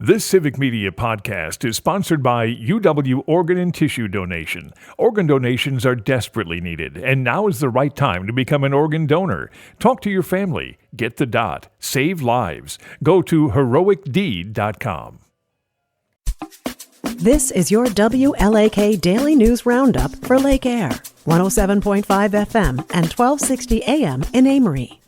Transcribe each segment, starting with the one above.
This Civic Media podcast is sponsored by UW Organ and Tissue Donation. Organ donations are desperately needed, and now is the right time to become an organ donor. Talk to your family. Get the dot. Save lives. Go to heroicdeed.com. This is your WLAK Daily News Roundup for Lake Air, 107.5 FM and 1260 AM in Amory.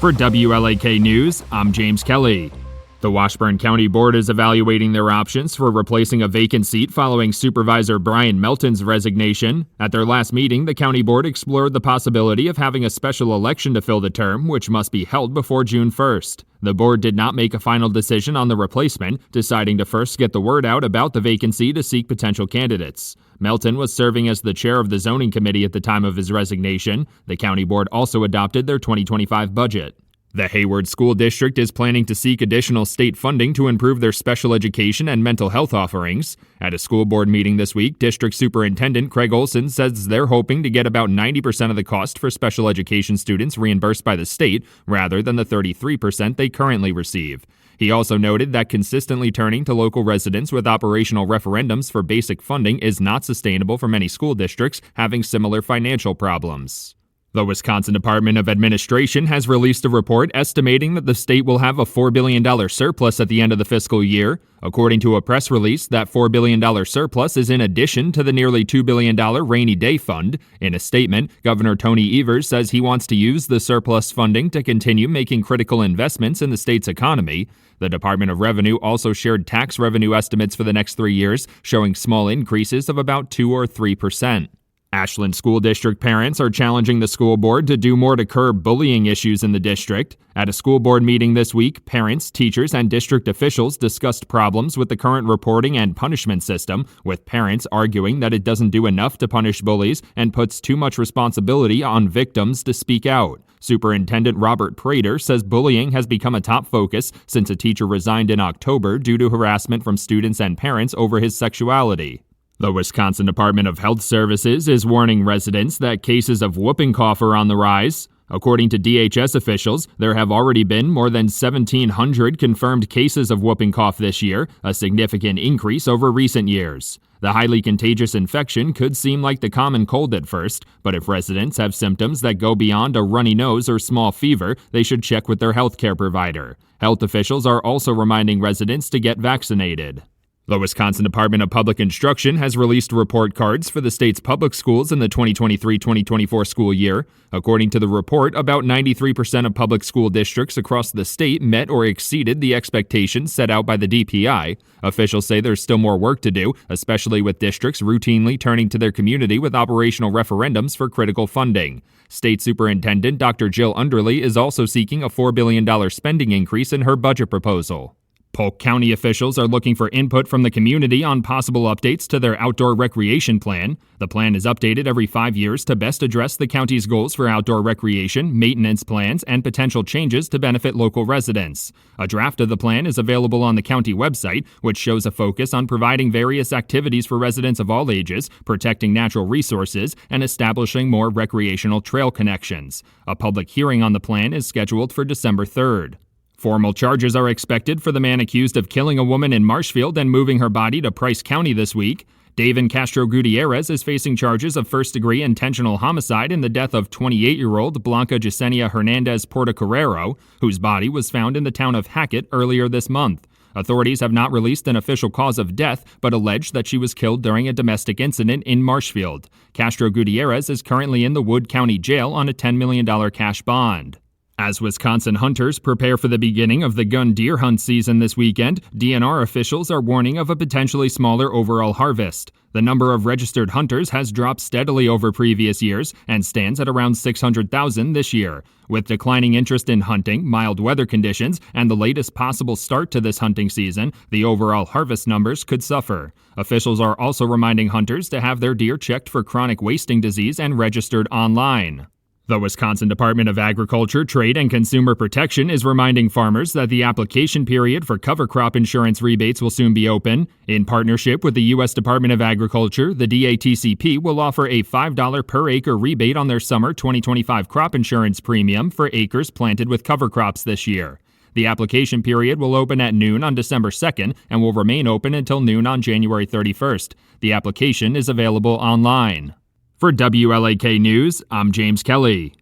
For WLAK News, I'm James Kelly. The Washburn County Board is evaluating their options for replacing a vacant seat following Supervisor Brian Melton's resignation. At their last meeting, the County Board explored the possibility of having a special election to fill the term, which must be held before June 1st. The board did not make a final decision on the replacement, deciding to first get the word out about the vacancy to seek potential candidates. Melton was serving as the chair of the zoning committee at the time of his resignation. The county board also adopted their 2025 budget. The Hayward School District is planning to seek additional state funding to improve their special education and mental health offerings. At a school board meeting this week, District Superintendent Craig Olson says they're hoping to get about 90% of the cost for special education students reimbursed by the state, rather than the 33% they currently receive. He also noted that consistently turning to local residents with operational referendums for basic funding is not sustainable for many school districts having similar financial problems. The Wisconsin Department of Administration has released a report estimating that the state will have a $4 billion surplus at the end of the fiscal year. According to a press release, that $4 billion surplus is in addition to the nearly $2 billion rainy day fund. In a statement, Governor Tony Evers says he wants to use the surplus funding to continue making critical investments in the state's economy. The Department of Revenue also shared tax revenue estimates for the next 3 years, showing small increases of about 2 or 3%. Ashland School District parents are challenging the school board to do more to curb bullying issues in the district. At a school board meeting this week, parents, teachers, and district officials discussed problems with the current reporting and punishment system, with parents arguing that it doesn't do enough to punish bullies and puts too much responsibility on victims to speak out. Superintendent Robert Prater says bullying has become a top focus since a teacher resigned in October due to harassment from students and parents over his sexuality. The Wisconsin Department of Health Services is warning residents that cases of whooping cough are on the rise. According to DHS officials, there have already been more than 1,700 confirmed cases of whooping cough this year, a significant increase over recent years. The highly contagious infection could seem like the common cold at first, but if residents have symptoms that go beyond a runny nose or small fever, they should check with their healthcare provider. Health officials are also reminding residents to get vaccinated. The Wisconsin Department of Public Instruction has released report cards for the state's public schools in the 2023-2024 school year. According to the report, about 93% of public school districts across the state met or exceeded the expectations set out by the DPI. Officials say there's still more work to do, especially with districts routinely turning to their community with operational referendums for critical funding. State Superintendent Dr. Jill Underly is also seeking a $4 billion spending increase in her budget proposal. Polk County officials are looking for input from the community on possible updates to their outdoor recreation plan. The plan is updated every 5 years to best address the county's goals for outdoor recreation, maintenance plans, and potential changes to benefit local residents. A draft of the plan is available on the county website, which shows a focus on providing various activities for residents of all ages, protecting natural resources, and establishing more recreational trail connections. A public hearing on the plan is scheduled for December 3rd. Formal charges are expected for the man accused of killing a woman in Marshfield and moving her body to Price County this week. David Castro Gutierrez is facing charges of first-degree intentional homicide in the death of 28-year-old Blanca Yesenia Hernandez Portocarrero, whose body was found in the town of Hackett earlier this month. Authorities have not released an official cause of death, but allege that she was killed during a domestic incident in Marshfield. Castro Gutierrez is currently in the Wood County Jail on a $10 million cash bond. As Wisconsin hunters prepare for the beginning of the gun deer hunt season this weekend, DNR officials are warning of a potentially smaller overall harvest. The number of registered hunters has dropped steadily over previous years and stands at around 600,000 this year. With declining interest in hunting, mild weather conditions, and the latest possible start to this hunting season, the overall harvest numbers could suffer. Officials are also reminding hunters to have their deer checked for chronic wasting disease and registered online. The Wisconsin Department of Agriculture, Trade, and Consumer Protection is reminding farmers that the application period for cover crop insurance rebates will soon be open. In partnership with the U.S. Department of Agriculture, the DATCP will offer a $5 per acre rebate on their summer 2025 crop insurance premium for acres planted with cover crops this year. The application period will open at noon on December 2nd and will remain open until noon on January 31st. The application is available online. For WLAK News, I'm James Kelly.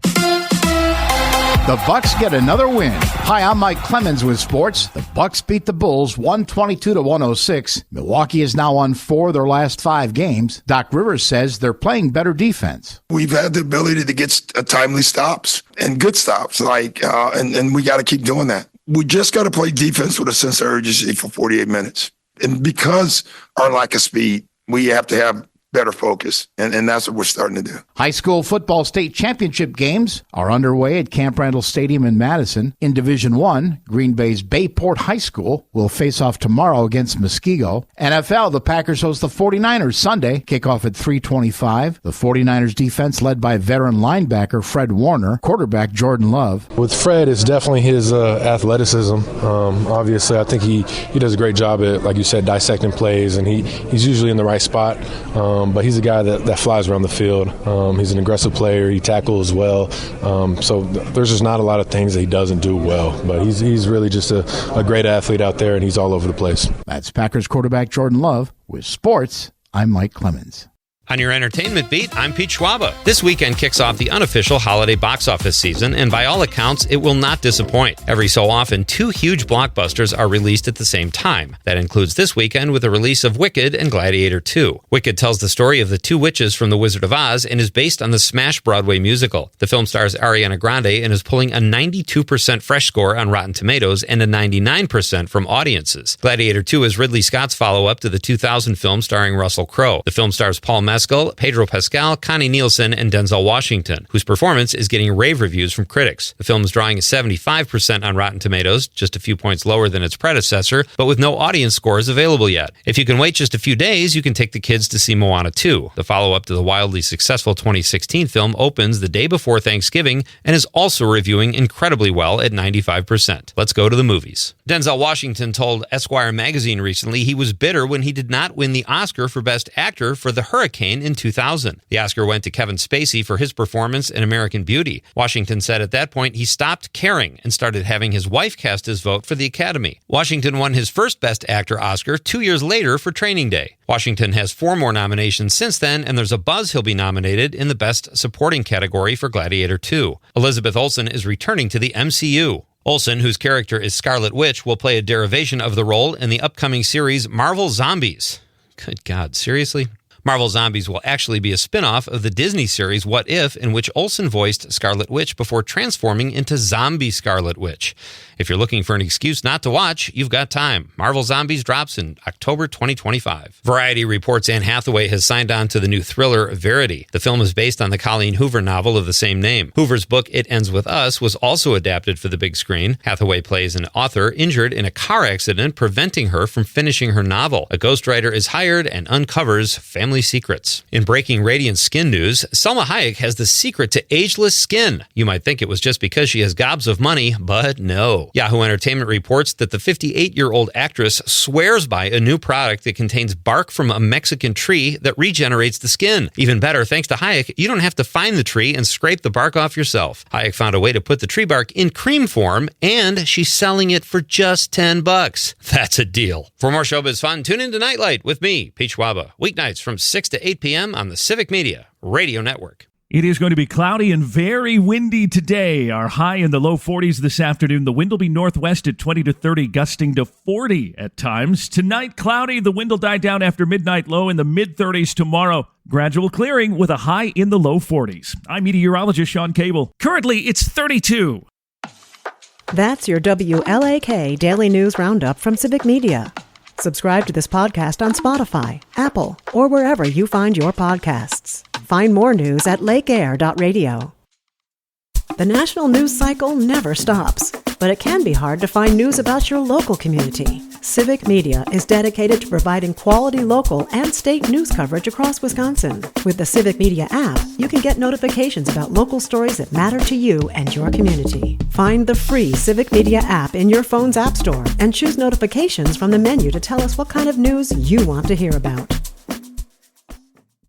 The Bucks get another win. Hi, I'm Mike Clemens with sports. The Bucks beat the Bulls 122-106. Milwaukee is now on 4 of their last 5 games. Doc Rivers says they're playing better defense. We've had the ability to get timely stops and good stops, and we got to keep doing that. We just got to play defense with a sense of urgency for 48 minutes. And because our lack of speed, we have to have better focus, and that's what we're starting to do. High school football state championship games are underway at Camp Randall Stadium in Madison. In Division I, Green Bay's Bayport High School will face off tomorrow against Muskego. NFL, the Packers host the 49ers Sunday, kickoff at 3:25. The 49ers defense led by veteran linebacker Fred Warner, quarterback Jordan Love. With Fred, it's definitely his athleticism. Obviously, I think he does a great job at, like you said, dissecting plays, and he's usually in the right spot. But he's a guy that flies around the field. He's an aggressive player. He tackles well. So there's just not a lot of things that he doesn't do well. But he's really just a great athlete out there, and he's all over the place. That's Packers quarterback Jordan Love. With sports, I'm Mike Clemens. On your entertainment beat, I'm Pete Schwaba. This weekend kicks off the unofficial holiday box office season, and by all accounts, it will not disappoint. Every so often, 2 huge blockbusters are released at the same time. That includes this weekend with the release of Wicked and Gladiator 2. Wicked tells the story of the 2 witches from The Wizard of Oz and is based on the smash Broadway musical. The film stars Ariana Grande and is pulling a 92% fresh score on Rotten Tomatoes and a 99% from audiences. Gladiator 2 is Ridley Scott's follow-up to the 2000 film starring Russell Crowe. The film stars Paul Mescal, Pedro Pascal, Connie Nielsen, and Denzel Washington, whose performance is getting rave reviews from critics. The film is drawing a 75% on Rotten Tomatoes, just a few points lower than its predecessor, but with no audience scores available yet. If you can wait just a few days, you can take the kids to see Moana 2. The follow-up to the wildly successful 2016 film opens the day before Thanksgiving and is also reviewing incredibly well at 95%. Let's go to the movies. Denzel Washington told Esquire magazine recently he was bitter when he did not win the Oscar for Best Actor for The Hurricane in 2000. The Oscar went to Kevin Spacey for his performance in American Beauty. Washington said at that point he stopped caring and started having his wife cast his vote for the Academy. Washington won his first Best Actor Oscar 2 years later for Training Day. Washington has 4 more nominations since then, and there's a buzz he'll be nominated in the Best Supporting category for Gladiator 2. Elizabeth Olsen is returning to the MCU. Olsen, whose character is Scarlet Witch, will play a derivation of the role in the upcoming series Marvel Zombies. Good God, seriously? Marvel Zombies will actually be a spin-off of the Disney series What If, in which Olsen voiced Scarlet Witch before transforming into Zombie Scarlet Witch. If you're looking for an excuse not to watch, you've got time. Marvel Zombies drops in October 2025. Variety reports Anne Hathaway has signed on to the new thriller Verity. The film is based on the Colleen Hoover novel of the same name. Hoover's book It Ends With Us was also adapted for the big screen. Hathaway plays an author injured in a car accident, preventing her from finishing her novel. A ghostwriter is hired and uncovers family secrets. In breaking radiant skin news, Salma Hayek has the secret to ageless skin. You might think it was just because she has gobs of money, but no. Yahoo Entertainment reports that the 58-year-old actress swears by a new product that contains bark from a Mexican tree that regenerates the skin. Even better, thanks to Hayek, you don't have to find the tree and scrape the bark off yourself. Hayek found a way to put the tree bark in cream form, and she's selling it for just $10. That's a deal. For more showbiz fun, tune in to Nightlight with me, Pete Schwaba, weeknights from 6 to 8 p.m. on the Civic Media Radio Network. It is going to be cloudy and very windy today. Our high in the low 40s this afternoon. The wind will be northwest at 20 to 30, gusting to 40 at times. Tonight, cloudy. The wind will die down after midnight, low in the mid-30s tomorrow. Gradual clearing with a high in the low 40s. I'm meteorologist Sean Cable. Currently, it's 32. That's your WLAK Daily News Roundup from Civic Media. Subscribe to this podcast on Spotify, Apple, or wherever you find your podcasts. Find more news at lakeair.radio. The national news cycle never stops, but it can be hard to find news about your local community. Civic Media is dedicated to providing quality local and state news coverage across Wisconsin. With the Civic Media app, you can get notifications about local stories that matter to you and your community. Find the free Civic Media app in your phone's app store and choose notifications from the menu to tell us what kind of news you want to hear about.